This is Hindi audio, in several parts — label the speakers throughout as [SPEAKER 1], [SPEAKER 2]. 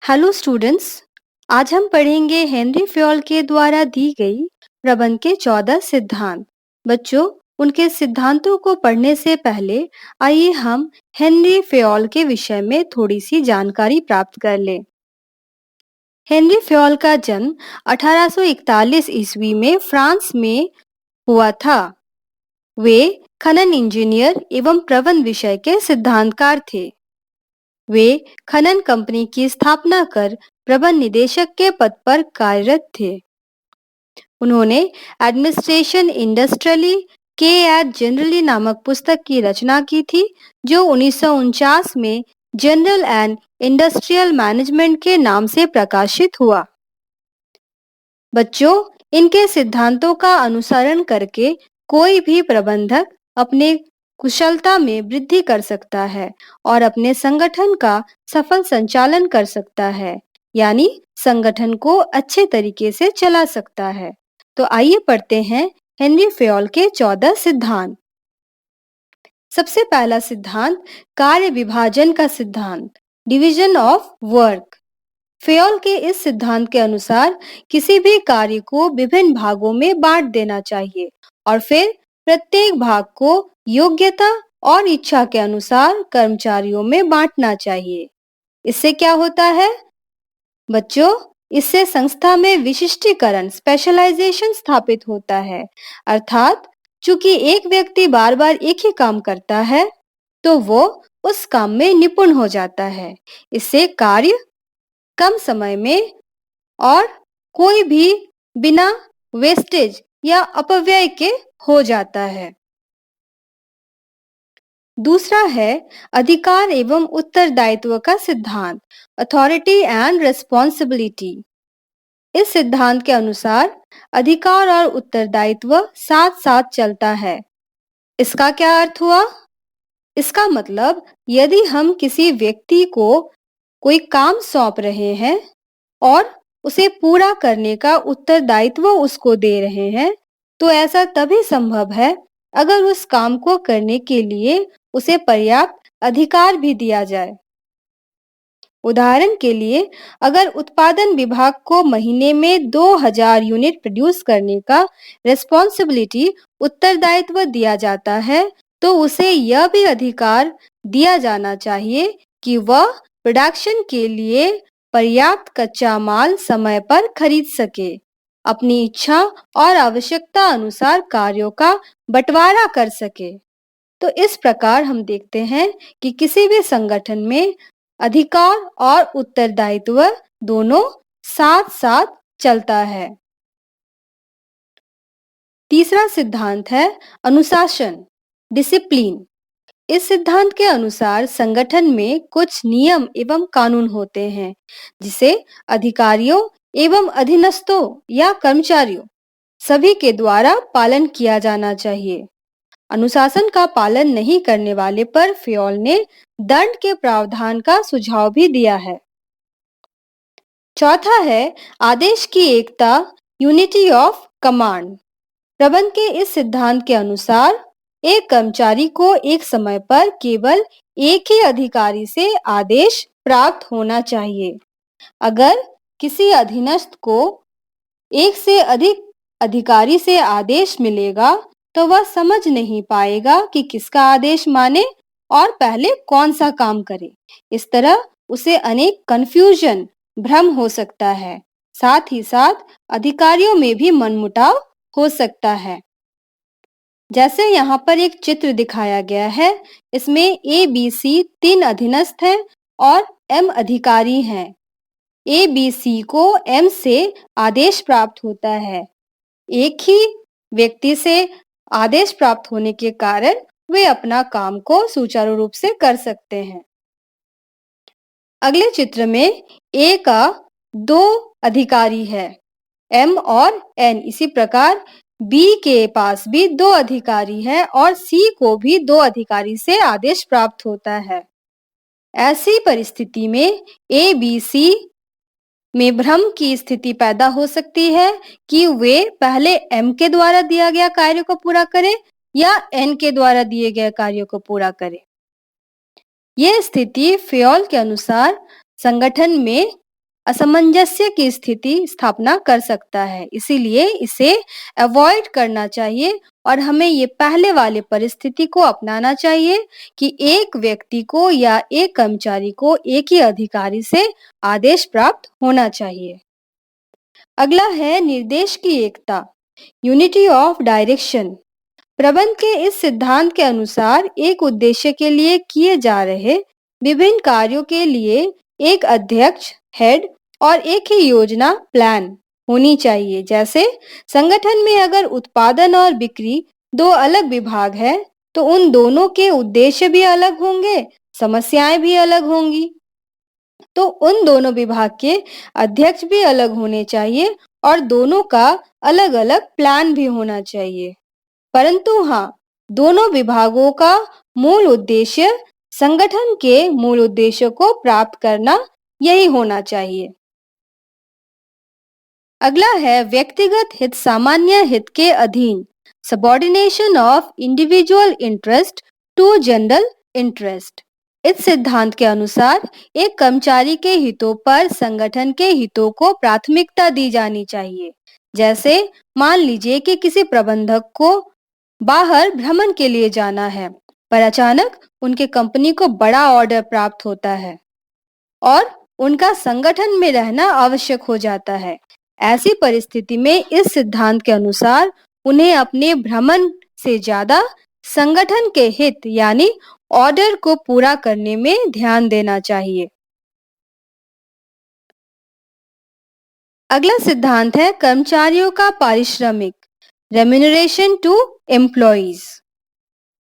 [SPEAKER 1] Hello students. आज हम पढ़ेंगे हेनरी फ्योल के द्वारा दी गई प्रबंध के 14 सिद्धांत। बच्चों, उनके सिद्धांतों को पढ़ने से पहले आइए हम हेनरी फ्योल के विषय में थोड़ी सी जानकारी प्राप्त कर लें। हेनरी फ्योल का जन्म 1841 ईस्वी में फ्रांस में हुआ था। वे खनन इंजीनियर एवं प्रबंध विषय के सिद्धांतकार थे। वे खनन कंपनी की स्थापना कर प्रबंध निदेशक के पद पर कार्यरत थे। उन्होंने एडमिनिस्ट्रेशन इंडस्ट्रियली के एट जनरली नामक पुस्तक की रचना की थी, जो 1949 में जनरल एंड इंडस्ट्रियल मैनेजमेंट के नाम से प्रकाशित हुआ। बच्चों, इनके सिद्धांतों का अनुसरण करके कोई भी प्रबंधक अपने कुशलता में वृद्धि कर सकता है और अपने संगठन का सफल संचालन कर सकता है, यानी संगठन को अच्छे तरीके से चला सकता है। तो आइए पढ़ते हैं हेनरी फ्योल के 14 सिद्धांत। सबसे पहला सिद्धांत कार्य विभाजन का सिद्धांत, डिवीजन ऑफ वर्क। फ्योल के इस सिद्धांत के अनुसार किसी भी कार्य को विभिन्न भागों में बांट देना चाहिए और फिर प्रत्येक भाग को योग्यता और इच्छा के अनुसार कर्मचारियों में बांटना चाहिए। इससे क्या होता है बच्चों? इससे संस्था में विशिष्टीकरण, स्पेशलाइजेशन स्थापित होता है। अर्थात चूंकि एक व्यक्ति बार बार एक ही काम करता है तो वो उस काम में निपुण हो जाता है। इससे कार्य कम समय में और कोई भी बिना वेस्टेज या अपव्यय के हो जाता है। दूसरा है अधिकार एवं उत्तरदायित्व का सिद्धांत, अथॉरिटी एंड रिस्पॉन्सिबिलिटी। इस सिद्धांत के अनुसार अधिकार और उत्तरदायित्व साथ साथ चलता है। इसका क्या अर्थ हुआ? इसका मतलब यदि हम किसी व्यक्ति को कोई काम सौंप रहे हैं और उसे पूरा करने का उत्तरदायित्व उसको दे रहे हैं, तो ऐसा तभी संभव है अगर उस काम को करने के लिए उसे पर्याप्त अधिकार भी दिया जाए। उदाहरण के लिए, अगर उत्पादन विभाग को महीने में 2000 यूनिट प्रोड्यूस करने का रिस्पॉन्सिबिलिटी उत्तरदायित्व दिया जाता है, तो उसे यह भी अधिकार दिया जाना चाहिए कि वह प्रोडक्शन के लिए पर्याप्त कच्चा माल समय पर खरीद सके, अपनी इच्छा और आवश्यकता अनुसार कार्यों का बंटवारा कर सके। तो इस प्रकार हम देखते हैं कि किसी भी संगठन में अधिकार और उत्तरदायित्व दोनों साथ साथ चलता है। तीसरा सिद्धांत है अनुशासन, डिसिप्लिन। इस सिद्धांत के अनुसार संगठन में कुछ नियम एवं कानून होते हैं जिसे अधिकारियों एवं अधीनस्थों या कर्मचारियों सभी के द्वारा पालन किया जाना चाहिए। अनुशासन का पालन नहीं करने वाले पर फ्योल ने दंड के प्रावधान का सुझाव भी दिया है। चौथा है आदेश की एकता, यूनिटी ऑफ कमांड। प्रबंध के इस सिद्धांत के अनुसार एक कर्मचारी को एक समय पर केवल एक ही अधिकारी से आदेश प्राप्त होना चाहिए। अगर किसी अधीनस्थ को एक से अधिक अधिकारी से आदेश मिलेगा तो वह समझ नहीं पाएगा कि किसका आदेश माने और पहले कौन सा काम करे। इस तरह उसे अनेक कंफ्यूजन, भ्रम हो सकता है। साथ ही साथ अधिकारियों में भी मनमुटाव हो सकता है। जैसे यहाँ पर एक चित्र दिखाया गया है, इसमें ए बी सी 3 अधीनस्थ हैं और एम अधिकारी हैं। ए बी सी को एम से आदेश प्राप्त होता है। एक ही व्यक्ति से आदेश प्राप्त होने के कारण वे अपना काम को सुचारू रूप से कर सकते हैं। अगले चित्र में ए का 2 अधिकारी है, एम और एन। इसी प्रकार बी के पास भी 2 अधिकारी है और सी को भी 2 अधिकारी से आदेश प्राप्त होता है। ऐसी परिस्थिति में ए बी सी में भ्रम की स्थिति पैदा हो सकती है कि वे पहले एम के द्वारा दिया गया कार्य को पूरा करें या एन के द्वारा दिए गए कार्य को पूरा करें। यह स्थिति फ्योल के अनुसार संगठन में असमंजस्य की स्थिति स्थापना कर सकता है। इसीलिए इसे अवॉइड करना चाहिए और हमें ये पहले वाले परिस्थिति को अपनाना चाहिए कि एक व्यक्ति को या एक कर्मचारी को एक ही अधिकारी से आदेश प्राप्त होना चाहिए। अगला है निर्देश की एकता, यूनिटी ऑफ डायरेक्शन। प्रबंध के इस सिद्धांत के अनुसार एक उद्देश्य के लिए किए जा रहे विभिन्न कार्यों के लिए एक अध्यक्ष हेड और एक ही योजना प्लान होनी चाहिए। जैसे संगठन में अगर उत्पादन और बिक्री दो अलग विभाग है तो उन दोनों के उद्देश्य भी अलग होंगे, समस्याएं भी अलग होंगी। तो उन दोनों विभाग के अध्यक्ष भी अलग होने चाहिए और दोनों का अलग-अलग प्लान भी होना चाहिए। परंतु हाँ, दोनों विभागों का मूल उद्देश्य संगठन के मूल उद्देश्य को प्राप्त करना यही होना चाहिए। अगला है व्यक्तिगत हित सामान्य हित के अधीन, subordination of individual interest to general interest. इस सिद्धांत के अनुसार एक कर्मचारी के हितों पर संगठन के हितों को प्राथमिकता दी जानी चाहिए। जैसे मान लीजिए कि किसी प्रबंधक को बाहर भ्रमण के लिए जाना है, पर अचानक उनके कंपनी को बड़ा ऑर्डर प्राप्त होता है और उनका संगठन में रहना आवश्यक हो जाता है। ऐसी परिस्थिति में इस सिद्धांत के अनुसार उन्हें अपने भ्रमण से ज्यादा संगठन के हित यानी ऑर्डर को पूरा करने में ध्यान देना चाहिए। अगला सिद्धांत है कर्मचारियों का पारिश्रमिक, रेम्यूनरेशन टू एम्प्लॉइज।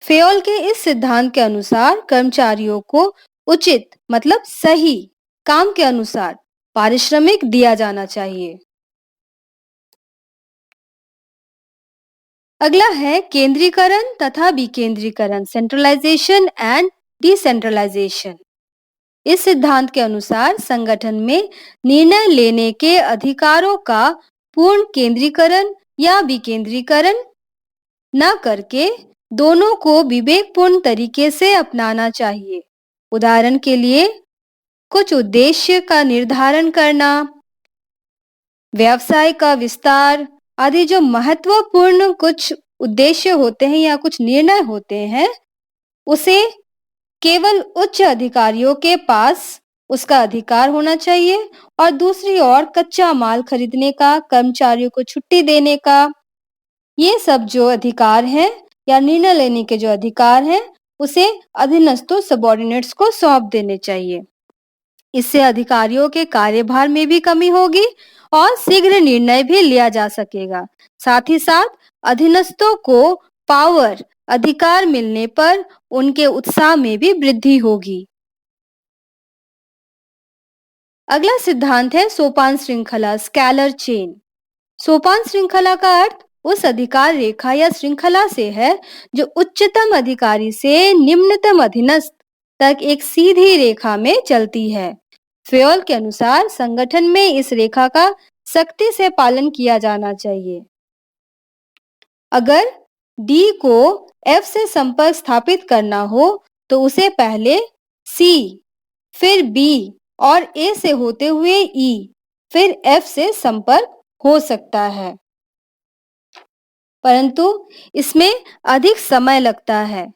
[SPEAKER 1] फेयोल के इस सिद्धांत के अनुसार कर्मचारियों को उचित मतलब सही काम के अनुसार पारिश्रमिक दिया जाना चाहिए। अगला है केंद्रीकरण तथा विकेंद्रीकरण, सेंट्रलाइजेशन एंड डिसेंट्रलाइजेशन। इस सिद्धांत के अनुसार संगठन में निर्णय लेने के अधिकारों का पूर्ण केंद्रीकरण या विकेंद्रीकरण न करके दोनों को विवेकपूर्ण तरीके से अपनाना चाहिए। उदाहरण के लिए कुछ उद्देश्य का निर्धारण करना, व्यवसाय का विस्तार आदि जो महत्वपूर्ण कुछ उद्देश्य होते हैं या कुछ निर्णय होते हैं, उसे केवल उच्च अधिकारियों के पास उसका अधिकार होना चाहिए और दूसरी ओर कच्चा माल खरीदने का, कर्मचारियों को छुट्टी देने का, ये सब जो अधिकार हैं या निर्णय लेने के जो अधिकार हैं, उसे अधीनस्थों सबऑर्डिनेट्स को सौंप देने चाहिए। इससे अधिकारियों के कार्यभार में भी कमी होगी और शीघ्र निर्णय भी लिया जा सकेगा। साथ ही साथ अधीनस्थों को पावर अधिकार मिलने पर उनके उत्साह में भी वृद्धि होगी। अगला सिद्धांत है सोपान श्रृंखला, स्केलर चेन। सोपान श्रृंखला का अर्थ उस अधिकार रेखा या श्रृंखला से है जो उच्चतम अधिकारी से निम्नतम अधीनस्थ तक एक सीधी रेखा में चलती है। फेयोल के अनुसार संगठन में इस रेखा का सख्ती से पालन किया जाना चाहिए। अगर डी को एफ से संपर्क स्थापित करना हो तो उसे पहले सी, फिर बी और ए से होते हुए ई, फिर एफ से संपर्क हो सकता है, परंतु इसमें अधिक समय लगता है।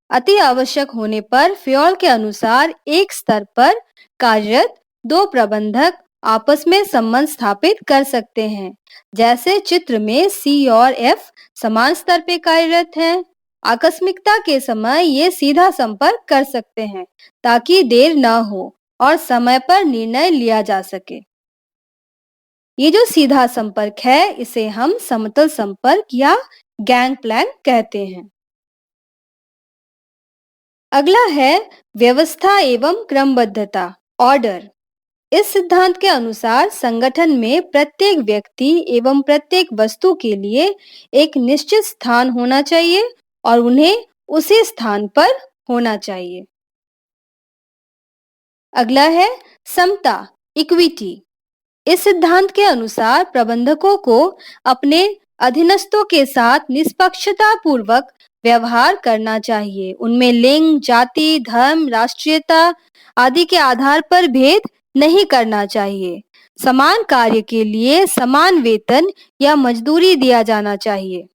[SPEAKER 1] अति आवश्यक होने पर फेयोल के अनुसार एक स्तर पर कार्यरत दो प्रबंधक आपस में संबंध स्थापित कर सकते हैं। जैसे चित्र में सी और एफ समान स्तर पे कार्यरत हैं। आकस्मिकता के समय ये सीधा संपर्क कर सकते हैं ताकि देर न हो और समय पर निर्णय लिया जा सके। ये जो सीधा संपर्क है इसे हम समतल संपर्क या गैंग प्लैंक कहते हैं। अगला है व्यवस्था एवं क्रमबद्धता, ऑर्डर। इस सिद्धांत के अनुसार संगठन में प्रत्येक व्यक्ति एवं प्रत्येक वस्तु के लिए एक निश्चित स्थान होना चाहिए और उन्हें उसी स्थान पर होना चाहिए। अगला है समता, इक्विटी। इस सिद्धांत के अनुसार प्रबंधकों को अपने अधीनस्थों के साथ निष्पक्षता पूर्वक व्यवहार करना चाहिए। उनमें लिंग, जाति, धर्म, राष्ट्रीयता आदि के आधार पर भेद नहीं करना चाहिए। समान कार्य के लिए समान वेतन या मजदूरी दिया जाना चाहिए।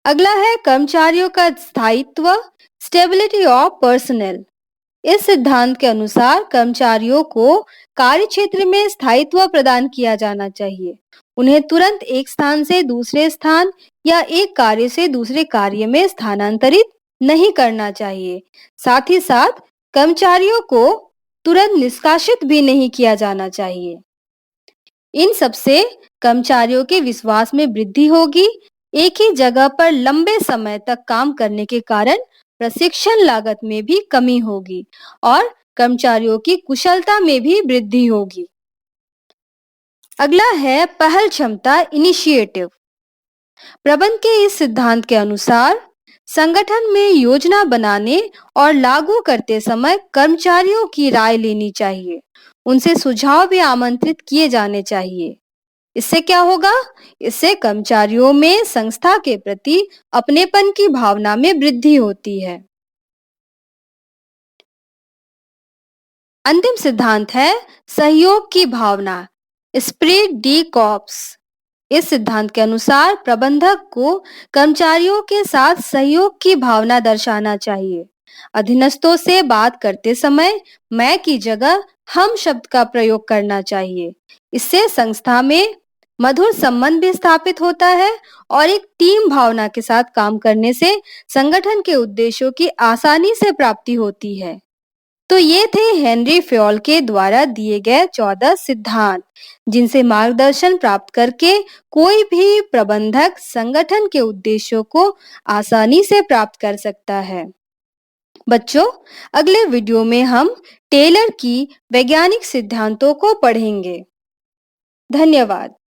[SPEAKER 1] अगला है कर्मचारियों का स्थायित्व, स्टेबिलिटी ऑफ पर्सनल। इस सिद्धांत के अनुसार कर्मचारियों को कार्य क्षेत्र में स्थायित्व प्रदान किया जाना चाहिए। उन्हें तुरंत एक स्थान से दूसरे स्थान या एक कार्य से दूसरे कार्य में स्थानांतरित नहीं करना चाहिए। साथ ही साथ कर्मचारियों को तुरंत निष्कासित भी नहीं किया जाना चाहिए। इन सबसे कर्मचारियों के विश्वास में वृद्धि होगी। एक ही जगह पर लंबे समय तक काम करने के कारण प्रशिक्षण लागत में भी कमी होगी और कर्मचारियों की कुशलता में भी वृद्धि होगी। अगला है पहल क्षमता इनिशिएटिव। प्रबंध के इस सिद्धांत के अनुसार संगठन में योजना बनाने और लागू करते समय कर्मचारियों की राय लेनी चाहिए। उनसे सुझाव भी आमंत्रित किए जाने चाहिए। इससे क्या होगा? इससे कर्मचारियों में संस्था के प्रति अपनेपन की भावना में वृद्धि होती है। अंतिम सिद्धांत है सहयोग की भावना, स्पिरिट डी कॉर्प्स। इस सिद्धांत के अनुसार प्रबंधक को कर्मचारियों के साथ सहयोग की भावना दर्शाना चाहिए। अधीनस्थों से बात करते समय मैं की जगह हम शब्द का प्रयोग करना चाहिए। इससे संस्था में मधुर संबंध भी स्थापित होता है और एक टीम भावना के साथ काम करने से संगठन के उद्देश्यों की आसानी से प्राप्ति होती है। तो ये थे हेनरी फ्योल के द्वारा दिए गए 14 सिद्धांत, जिनसे मार्गदर्शन प्राप्त करके कोई भी प्रबंधक संगठन के उद्देश्यों को आसानी से प्राप्त कर सकता है। बच्चों, अगले वीडियो में हम टेलर की वैज्ञानिक सिद्धांतों को पढ़ेंगे। धन्यवाद।